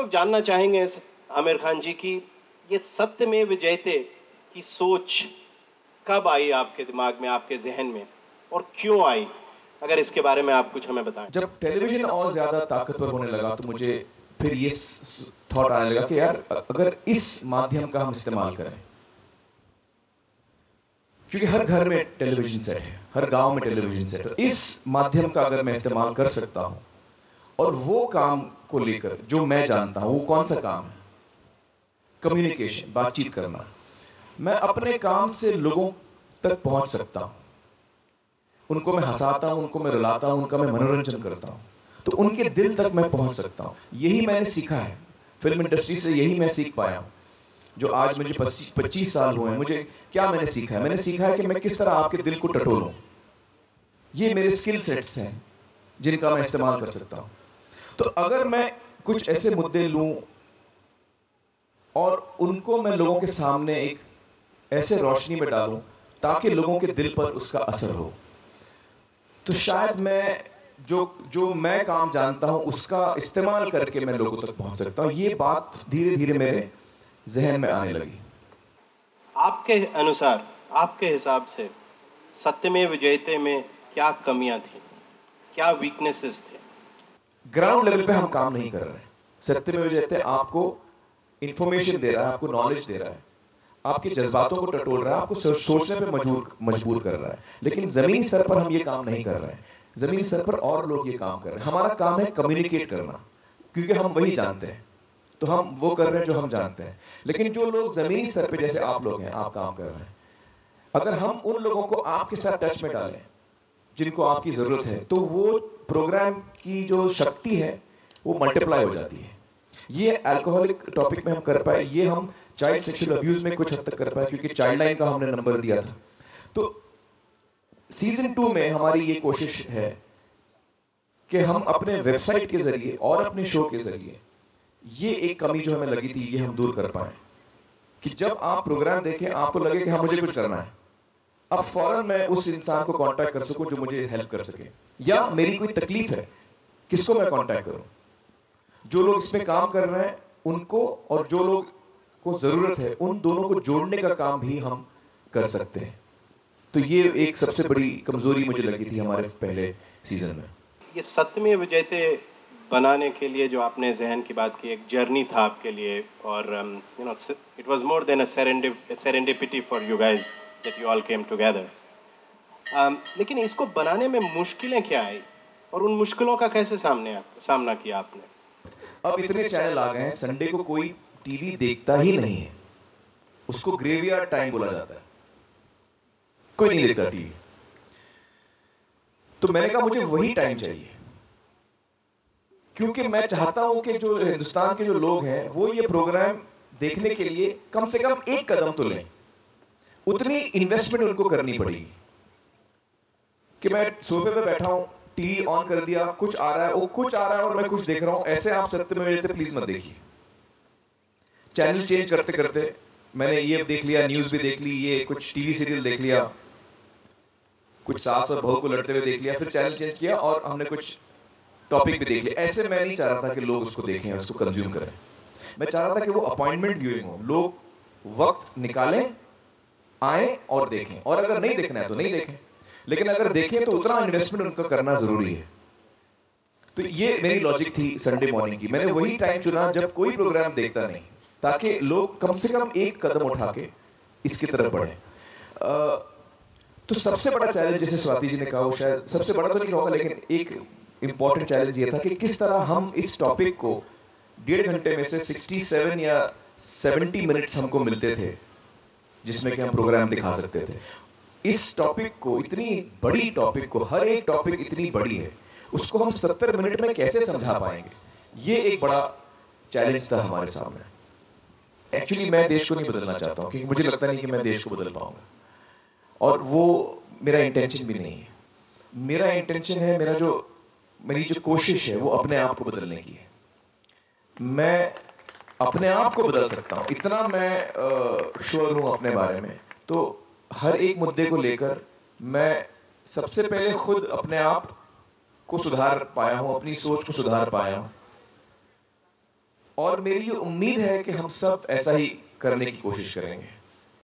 लोग जानना चाहेंगे आमिर खान जी की ये सत्यमेव जयते की सोच कब आई आपके दिमाग में, आपके जहन में, और क्यों आई? अगर इसके बारे में आप कुछ हमें बताएं। जब टेलीविजन और ज़्यादा ताकतवर होने लगा तो मुझे फिर ये थॉट आने लगा कि यार अगर इस माध्यम का हम इस्तेमाल करें, क्योंकि हर घर में टेलीविजन सेट है, हर गांव में टेलीविजन सेट है, तो इस माध्यम का अगर मैं इस्तेमाल कर सकता हूं और वो काम को लेकर जो मैं जानता हूं, वो कौन सा काम है, कम्युनिकेशन, बातचीत करना, मैं अपने काम से लोगों तक पहुंच सकता हूं, उनको मैं हंसाता हूं, उनको मैं रुलाता हूं, उनका मैं मनोरंजन करता हूं, तो उनके दिल तक मैं पहुंच सकता हूं। यही मैंने सीखा है फिल्म इंडस्ट्री से, यही मैं सीख पाया हूं। जो आज मुझे 25 साल हुए हैं, मुझे क्या मैंने सीखा है? मैंने सीखा है कि मैं किस तरह आपके दिल को टटोलूं। ये मेरे स्किल सेट्स हैं जिनका मैं इस्तेमाल कर सकता हूं। तो अगर मैं कुछ ऐसे मुद्दे लूं और उनको मैं लोगों के सामने एक ऐसे रोशनी में डालूं ताकि लोगों के दिल पर उसका असर हो, तो शायद मैं जो मैं काम जानता हूं उसका इस्तेमाल करके मैं लोगों तक पहुंच सकता हूं। ये बात धीरे धीरे मेरे जहन में आने लगी। आपके अनुसार, आपके हिसाब से सत्यमेव जयते में क्या कमियां थी, क्या वीकनेसेस थे? ग्राउंड लेवल पे हम काम नहीं कर रहे हैं। सत्यमेव जयते आपको इंफॉर्मेशन दे रहा है, आपको नॉलेज दे रहा है, आपके जज्बातों को टटोल रहा है, आपको सोचने पे मजबूर कर रहा है, लेकिन जमीनी स्तर पर हम ये काम नहीं कर रहे हैं। जमीनी स्तर पर और लोग ये काम कर रहे हैं। हमारा काम है कम्युनिकेट करना, क्योंकि हम वही जानते हैं, तो हम वो कर रहे हैं जो हम जानते हैं। लेकिन जो लोग जमीनी स्तर पे, जैसे आप लोग हैं, आप काम कर रहे हैं, अगर हम उन लोगों को आपके साथ टच में डालें जिनको आपकी जरूरत है, तो वो प्रोग्राम की जो शक्ति है वो मल्टीप्लाई हो जाती है। ये अल्कोहलिक टॉपिक में हम कर पाए, ये हम चाइल्ड सेक्सुअल अब्यूज में कुछ हद तक कर पाए, क्योंकि चाइल्ड लाइन का हमने नंबर दिया था। तो सीजन 2 में हमारी ये कोशिश है कि हम अपने वेबसाइट के जरिए और अपने शो के जरिए ये एक कमी जो हमें लगी थी, ये हम दूर कर पाए कि जब आप प्रोग्राम देखें आपको लगे कि हाँ मुझे कुछ करना है, अब फौरन मैं उस इंसान को कांटेक्ट कर सकूं जो मुझे हेल्प कर सके, या मेरी कोई तकलीफ है किसको मैं कांटेक्ट करूं। जो लोग इसमें काम कर रहे हैं उनको, और जो लोग को जरूरत है, उन दोनों को जोड़ने का काम भी हम कर सकते हैं। तो ये एक सबसे बड़ी कमजोरी मुझे लगी थी हमारे पहले सीजन में। ये सत्यमेव जयते बनाने के लिए जो आपने जहन की बात की, एक जर्नी था आपके लिए, और you know it was more than a serendipity for you guys that you all came together. लेकिन इसको बनाने में मुश्किलें क्या आई, और उन मुश्किलों का कैसे सामना किया आपने? अब इतने चैनल आ गए हैं, संडे को कोई टीवी देखता ही नहीं है, उसको ग्रेवयार्ड टाइम बोला जाता है, कोई नहीं देखता टीवी। तो मैंने कहा मुझे वही टाइम चाहिए, क्योंकि मैं चाहता हूं कि जो हिंदुस्तान के जो लोग हैं वो ये प्रोग्राम देखने के लिए कम से कम एक कदम तो लें। उतनी इन्वेस्टमेंट उनको करनी पड़ेगी कि मैं सोफे पे बैठा हूं, टीवी ऑन कर दिया, कुछ आ रहा है, वो कुछ आ रहा है और मैं कुछ देख रहा हूं, ऐसे आप सत्यमेव जयते प्लीज मत देखिए। चैनल चेंज करते करते मैंने ये देख लिया, न्यूज भी देख ली, ये कुछ टीवी सीरियल देख लिया, कुछ सास और बहू को लड़ते हुए देख लिया, फिर चैनल चेंज किया और हमने कुछ टॉपिक भी देख लिया। ऐसे मैं नहीं चाह रहा था कि लोग उसको देखें, उसको कंज्यूम करें। मैं चाह रहा था कि वो अपॉइंटमेंट व्यूइंग हो, लोग वक्त निकालें, आए और देखें, और अगर नहीं देखना है तो नहीं देखें, लेकिन अगर देखें तो उतना इन्वेस्टमेंट उनका करना जरूरी है। तो ये मेरी लॉजिक थी संडे मॉर्निंग की। मैंने वही टाइम चुना जब कोई प्रोग्राम देखता नहीं, ताकि लोग कम से कम एक कदम उठा के इसकी तरफ बढ़े। तो सबसे बड़ा चैलेंज, जैसे स्वाति जी ने कहा, वो शायद सबसे बड़ा तो नहीं कहूँगा, लेकिन एक इंपॉर्टेंट चैलेंज ये था कि किस तरह हम इस टॉपिक को 1.5 घंटे में से 67 या 70 मिनट्स हमको मिलते थे जिसमें कि हम प्रोग्राम दिखा सकते थे। इस टॉपिक को, इतनी बड़ी टॉपिक को, हर एक टॉपिक इतनी बड़ी है, उसको हम 70 मिनट में कैसे समझा पाएंगे, ये एक बड़ा चैलेंज था हमारे सामने। एक्चुअली मैं देश को नहीं बदलना चाहता हूँ, क्योंकि मुझे लगता नहीं कि मैं देश को बदल पाऊंगा, और वो मेरा इंटेंशन भी नहीं है। मेरा इंटेंशन है, मेरी जो कोशिश है वो अपने आप को बदलने की है। मैं अपने आप को बदल सकता हूँ, इतना मैं श्योर हूँ अपने बारे में। तो हर एक मुद्दे को लेकर मैं सबसे पहले खुद अपने आप को सुधार पाया हूँ, अपनी सोच को सुधार पाया हूँ। और मेरी ये उम्मीद है कि हम सब ऐसा ही करने की कोशिश करेंगे।